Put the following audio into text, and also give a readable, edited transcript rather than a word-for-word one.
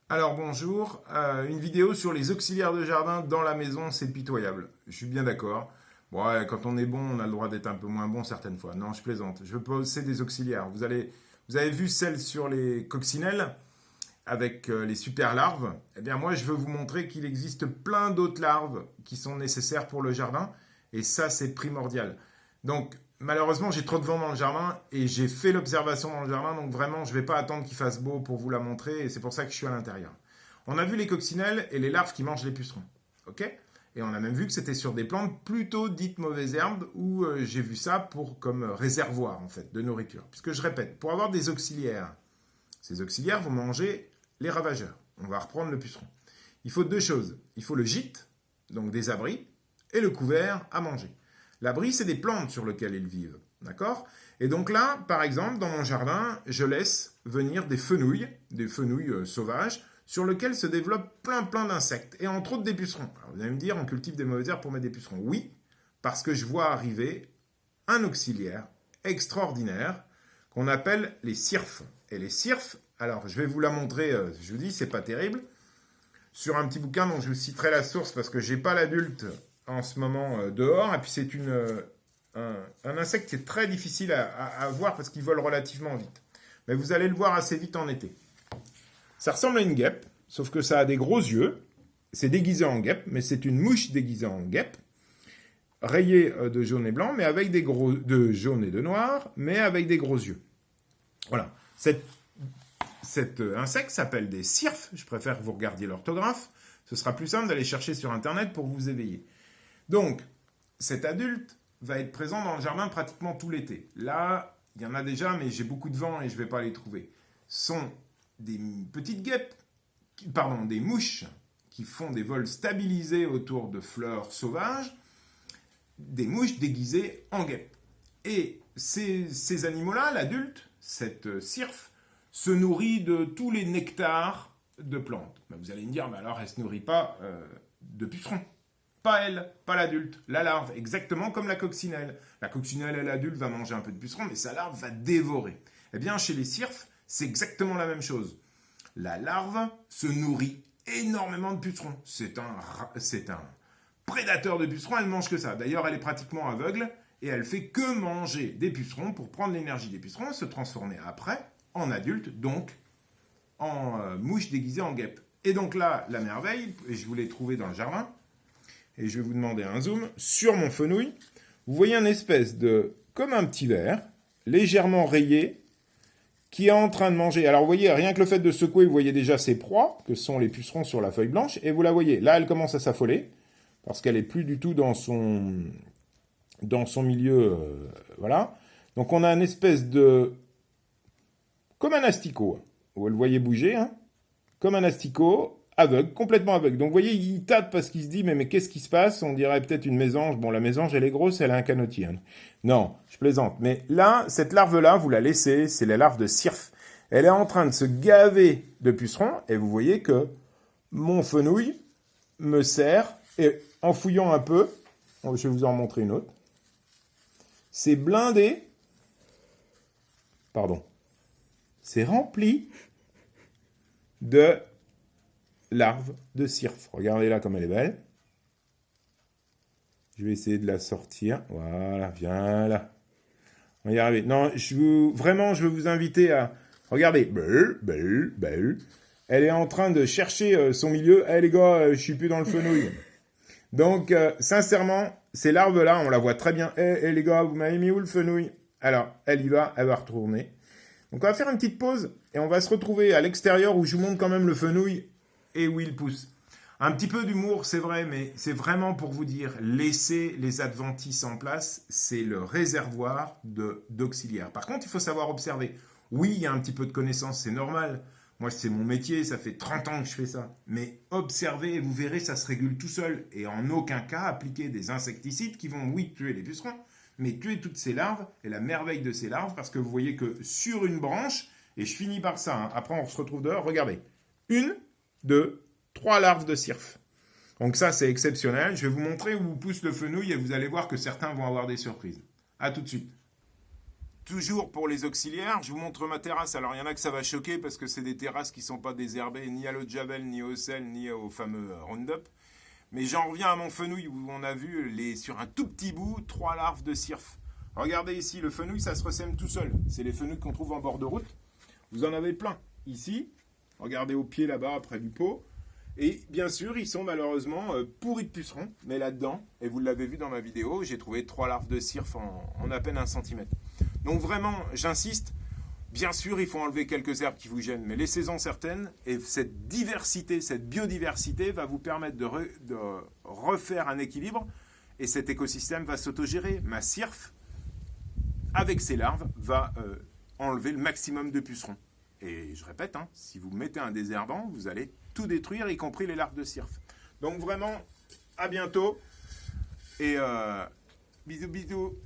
Alors bonjour, une vidéo sur les auxiliaires de jardin dans la maison, c'est pitoyable. Je suis bien d'accord. Bon, ouais, quand on est bon, on a le droit d'être un peu moins bon certaines fois. Non, je plaisante. Je veux poser des auxiliaires. Vous avez vu celle sur les coccinelles avec les super larves. Eh bien moi, je veux vous montrer qu'il existe plein d'autres larves qui sont nécessaires pour le jardin. Et ça, c'est primordial. Donc, malheureusement, j'ai trop de vent dans le jardin et j'ai fait l'observation dans le jardin. Donc, vraiment, je ne vais pas attendre qu'il fasse beau pour vous la montrer. Et c'est pour ça que je suis à l'intérieur. On a vu les coccinelles et les larves qui mangent les pucerons. OK? Et on a même vu que c'était sur des plantes plutôt dites mauvaises herbes où j'ai vu ça comme réservoir, en fait, de nourriture. Puisque je répète, pour avoir des auxiliaires, ces auxiliaires vont manger les ravageurs. On va reprendre le puceron. Il faut deux choses. Il faut le gîte, donc des abris, et le couvert à manger. L'abri, c'est des plantes sur lesquelles ils vivent. D'accord? Et donc là, par exemple, dans mon jardin, je laisse venir des fenouilles sauvages, sur lesquelles se développent plein d'insectes, et entre autres des pucerons. Alors vous allez me dire, on cultive des mauvaises herbes pour mettre des pucerons. Oui, parce que je vois arriver un auxiliaire extraordinaire qu'on appelle les cirfes. Et les cirfes, alors je vais vous la montrer, je vous dis, c'est pas terrible, sur un petit bouquin dont je vous citerai la source parce que j'ai pas l'adulte en ce moment dehors. Et puis c'est un insecte qui est très difficile à voir parce qu'il vole relativement vite. Mais vous allez le voir assez vite en été. Ça ressemble à une guêpe, sauf que ça a des gros yeux. C'est déguisé en guêpe, mais c'est une mouche déguisée en guêpe, rayée de jaune et blanc, mais avec de jaune et de noir, mais avec des gros yeux. Voilà. Cet insecte s'appelle des cirfes. Je préfère que vous regardiez l'orthographe. Ce sera plus simple d'aller chercher sur Internet pour vous éveiller. Donc, cet adulte va être présent dans le jardin pratiquement tout l'été. Là, il y en a déjà, mais j'ai beaucoup de vent et je ne vais pas les trouver. Ce sont des petites guêpes, des mouches qui font des vols stabilisés autour de fleurs sauvages, des mouches déguisées en guêpes. Et ces animaux-là, l'adulte, cette cirfe, se nourrit de tous les nectars de plantes. Ben vous allez me dire, mais alors elle ne se nourrit pas de pucerons. Pas elle, pas l'adulte, la larve, exactement comme la coccinelle. La coccinelle, elle, l'adulte, va manger un peu de pucerons, mais sa larve va dévorer. Eh bien, chez les cirfes, c'est exactement la même chose. La larve se nourrit énormément de pucerons. C'est un prédateur de pucerons, elle mange que ça. D'ailleurs, elle est pratiquement aveugle et elle fait que manger des pucerons pour prendre l'énergie des pucerons et se transformer après en adulte, donc en mouche déguisée en guêpe. Et donc là, la merveille, et je vous l'ai trouvé dans le jardin, et je vais vous demander un zoom, sur mon fenouil, vous voyez un espèce comme un petit ver, légèrement rayé, qui est en train de manger. Alors vous voyez, rien que le fait de secouer, vous voyez déjà ses proies, que sont les pucerons sur la feuille blanche, et vous la voyez, là elle commence à s'affoler, parce qu'elle est plus du tout dans son milieu, voilà. Donc on a une espèce comme un asticot, vous le voyez bouger, hein, comme un asticot, aveugle, complètement aveugle. Donc vous voyez, il tâte parce qu'il se dit, mais qu'est-ce qui se passe? On dirait peut-être une mésange. Bon, la mésange, elle est grosse, elle a un canotier. Hein. Non, je plaisante. Mais là, cette larve-là, vous la laissez, c'est la larve de cirfe. Elle est en train de se gaver de pucerons, et vous voyez que mon fenouil me sert, et en fouillant un peu, je vais vous en montrer une autre, c'est blindé, pardon, c'est rempli de larve de cirfe. Regardez là comme elle est belle. Je vais essayer de la sortir. Voilà, viens là. On va y arriver. Non, vraiment, je veux vous inviter à... Regardez. Belle. Elle est en train de chercher son milieu. Eh les gars, je suis plus dans le fenouil. Donc, sincèrement, ces larves-là, on la voit très bien. Eh les gars, vous m'avez mis où le fenouil? Alors, elle y va, elle va retourner. Donc, on va faire une petite pause et on va se retrouver à l'extérieur où je vous montre quand même le fenouil et où il pousse. Un petit peu d'humour, c'est vrai, mais c'est vraiment pour vous dire, laissez les adventices en place, c'est le réservoir d'auxiliaires. Par contre, il faut savoir observer. Oui, il y a un petit peu de connaissance, c'est normal. Moi, c'est mon métier, ça fait 30 ans que je fais ça. Mais observez et vous verrez, ça se régule tout seul. Et en aucun cas, appliquer des insecticides qui vont, oui, tuer les pucerons, mais tuer toutes ces larves. Et la merveille de ces larves, parce que vous voyez que sur une branche, et je finis par ça, hein, après on se retrouve dehors, regardez. 1, 2, 3 larves de cirfe. Donc ça, c'est exceptionnel. Je vais vous montrer où pousse le fenouil et vous allez voir que certains vont avoir des surprises. A tout de suite. Toujours pour les auxiliaires, je vous montre ma terrasse. Alors il y en a que ça va choquer parce que c'est des terrasses qui ne sont pas désherbées ni à l'eau de Javel, ni au sel, ni au fameux Roundup. Mais j'en reviens à mon fenouil où on a vu sur un tout petit bout 3 larves de cirf. Regardez ici, le fenouil ça se ressème tout seul. C'est les fenouils qu'on trouve en bord de route. Vous en avez plein ici. Regardez au pied là-bas près du pot. Et bien sûr, ils sont malheureusement pourris de pucerons. Mais là-dedans, et vous l'avez vu dans ma vidéo, j'ai trouvé 3 larves de cirf en à peine 1 centimètre. Donc vraiment, j'insiste, bien sûr, il faut enlever quelques herbes qui vous gênent, mais laissez-en certaines, et cette diversité, cette biodiversité va vous permettre de refaire un équilibre, et cet écosystème va s'autogérer. Ma cirf, avec ses larves, va enlever le maximum de pucerons. Et je répète, si vous mettez un désherbant, vous allez tout détruire, y compris les larves de cirf. Donc vraiment, à bientôt, et bisous bisous.